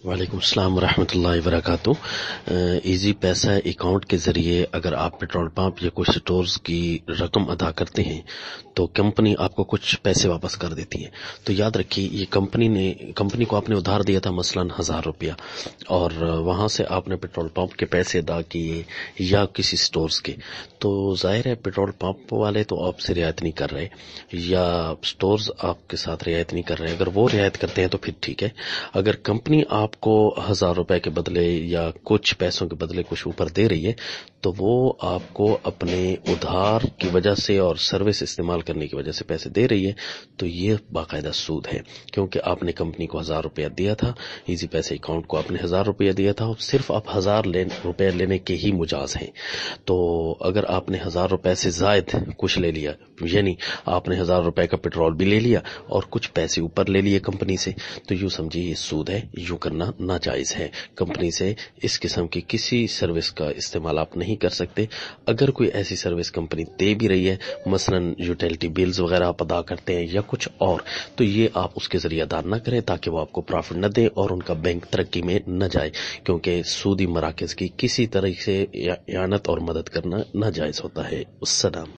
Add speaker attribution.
Speaker 1: वालेकुम अस्सलाम वरहमतुल्लाहि वबरकातुहू। इजी पैसा अकाउंट के ज़रिए अगर आप पेट्रोल पंप या कुछ स्टोर्स की रकम अदा करते हैं तो कंपनी आपको कुछ पैसे वापस कर देती है। तो याद रखिए, ये कंपनी को आपने उधार दिया था मसलन 1000 रुपया, और वहाँ से आपने पेट्रोल पंप के पैसे अदा किए या किसी स्टोर्स के, तो जाहिर है पेट्रोल पंप वाले तो आपसे रियायत नहीं कर रहे या स्टोर्स आपके साथ रियायत नहीं कर रहे। अगर वो रियायत करते हैं तो फिर ठीक है। अगर कंपनी आपको 1000 रुपए के बदले या कुछ पैसों के बदले कुछ ऊपर दे रही है तो वो आपको अपने उधार की वजह से और सर्विस इस्तेमाल करने की वजह से पैसे दे रही है, तो ये बाकायदा सूद है। क्योंकि आपने कंपनी को 1000 रुपया दिया था, इजी पैसे अकाउंट को आपने 1000 रुपया दिया था, और सिर्फ आप 1000 रुपया लेने के ही मुजाज हैं। तो अगर आपने 1000 रुपए से जायद कुछ ले लिया, यानी आपने 1000 रुपए का पेट्रोल भी ले लिया और कुछ पैसे ऊपर ले लिए कंपनी से, तो यूं समझिए ये सूद है। यूं करना नाजायज है। कंपनी से इस किस्म की किसी सर्विस का इस्तेमाल आप नहीं कर सकते। अगर कोई ऐसी सर्विस कंपनी दे भी रही है, मसलन यूटिलिटी बिल्स वगैरह आप अदा करते हैं या कुछ और, तो ये आप उसके जरिए अदा न करें ताकि वो आपको प्रॉफिट न दे और उनका बैंक तरक्की में न जाए, क्योंकि सूदी मराकज की किसी तरह से इआनत और मदद करना नाजायज होता है। अस्सलाम।